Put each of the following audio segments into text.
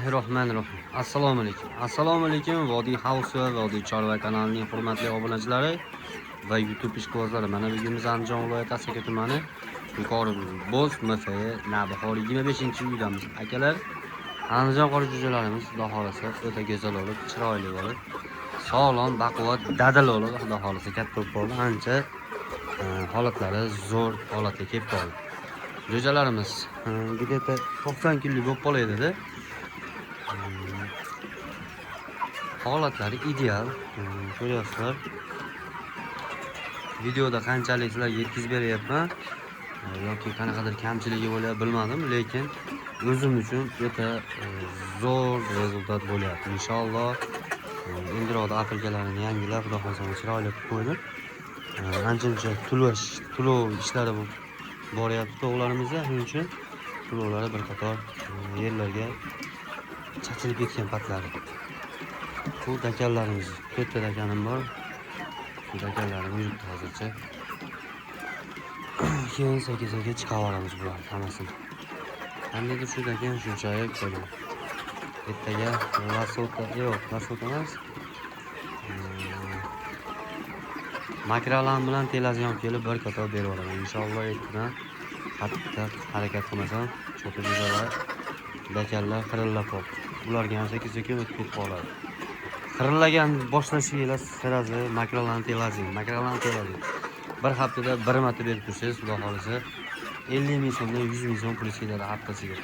Bismillahirrohmanirrohim. Assalomu alaykum. Vodiy House va Vodiy Chorva kanalining hurmatli obunachilari va YouTube ishqibozlari. Mana bugun biz Andijon viloyati Asaka tumani Yuqori Bo'z MFE Navbahor 25-uydamiz. Akalar, Andijon qora jo'jalarimiz xudo xolasa o'ta go'zal bo'lib, chiroyli bo'lib, sog'lom, baquvvat, dadil bo'lib, xudo xolasa katta bo'lib, ancha holatlari zo'r holatga kelib qoldi. Jo'jalarimiz где-то 90 kunlik bo'lib qoladi-da. Holatlari ideal. Ko'ryapsizlar. Videoda qanchalik sizlarga yetkazib beryapman yoki qanaqadir kamchiligi bo'lyapti bilmadim, lekin o'zim uchun o'ta zo'r rezultat bo'lyapti. Inshaalloh endiroqda apelkalarini yangilab, xudo xolasa chiroyli qilib qo'ydim. Ancha to'lov ishlari boryapti to'g'larimizda, shuning uchun to'lovlari bir qator yerlarga chachilib ketgan patlari. Bu dakallarimiz, katta dakanim bor. Bu dakallarim yuribdi hozircha. Keyin sekin chiqavoramiz bularni hammasini. Qandaydir shu dakan shunchalik qo'ydim. Ertaga lasota emas. Makralan bilan telazion kelib bir qator berib olaman. Inshaalloh ertadan qattiq harakat qilmasam, cho'ta jo'jalar, dakallar xirillab qoldi. Ularga ham sekin o'tib ketib qoladi. Xirillagan boshlashiga sirazi makralan telazion. Bir haftada bir marta berib tursangiz, xudo xolasa 50 ming so'mdan 100 ming so'm pul ketadi haftasiga.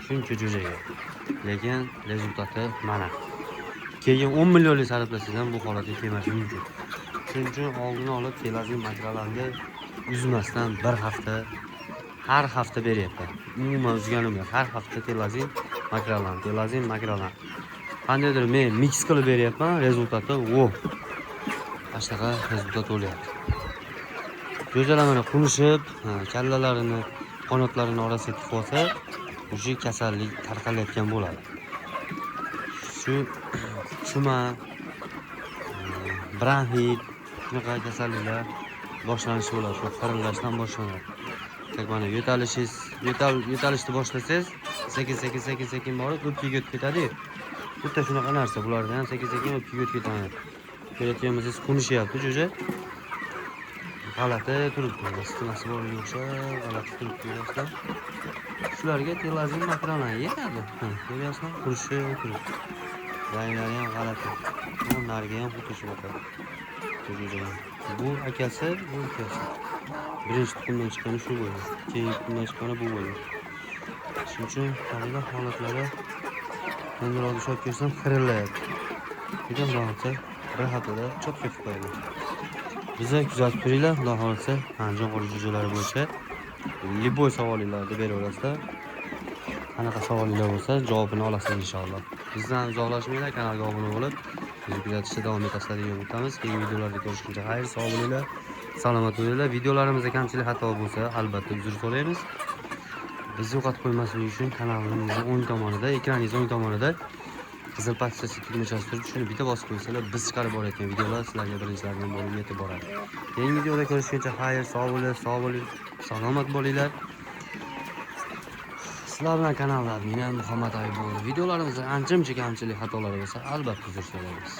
Shuncha jo'jaga. Lekin rezultati mana. Keyin 10 millionlik sarflasangiz ham bu holatga kelmashi mumkin. Shuning uchun oldini olib telazion makralanga uzmasdan bir hafta, har hafta beryapman. Umuman uzganim yo'q. Har hafta telazion makralan. Qandaydir men mix qilib beryapman, rezultati shunaqa rezultat bo'lyapti. Jo'jalar mana qunishib, kallalarini, qanotlarini orasiga tiqib olsa, o'sha kasallik tarqalayotgan bo'ladi. Shu chuma, bronxit, shunaqa kasalliklar boshlanishi bo'ladi, shu xirillashdan boshlanadi. Mana yo'talishni boshlasangiz, sekin borib o'pkaga o'tib ketadi. Bitta shunaqa narsa, bularda ham sekin o'pkaga o'tib ketadi. Ko'rayotganimiz qunishyapti jo'ja. G'alati turibdi, isitmasi borga o'xshab g'alati turibdi do'stlar. Shularga telazion makralan yetadi. Ko'ryapsizmi? Qurishib turibdi. Ranglari ham g'alati. Bu nariga ham xuddi shunaqa. Bu akasi. Birinchi tuxumdan chiqqani shu bo'ldi. Keyingi tuxumdan chiqqani bu bo'ldi. Shuning uchun qaranglar holatlari endiroqda shot ko'rsam xirillayapti. Lekin bo'lsa bir haftada cho'tka qilib qo'yadi. Bizni kuzatib turinglar, xudo xolasa, Andijon qora jo'jalari bo'yicha liboy savolinglarni beraverasizlar. Qanaqa savolinglar bo'lsa, javobini olasiz inshaalloh. Bizdan uzoqlashmanglar, kanalga obuna bo'lib, bizni kuzatishda davom etasizlar degan umidamiz. Keyingi videolarda ko'rishguncha xayr, sog' bo'linglar, salomat bo'linglar. Videolarimizda kamchilik xato bo'lsa, albatta uzr so'raymiz. Bizni yo'qotib qo'ymaslik uchun kanalimizning o'ng tomonida, ekraningiz o'ng tomonida qizil patsasi tugmachasi turib, shuni bitta bosib qo'ysangiz, biz chiqarib borayotgan videolar sizlarga birinchilardan bo'lib yetib boradi. Keyingi videoda ko'rishguncha xayr, sog' bo'ling, salomat bo'linglar. Sizlar bilan kanal admini Muhammad Ayub bo'ldi. Videolarimizda ancha kamchilik xatolari bo'lsa, albatta uzr so'raymiz.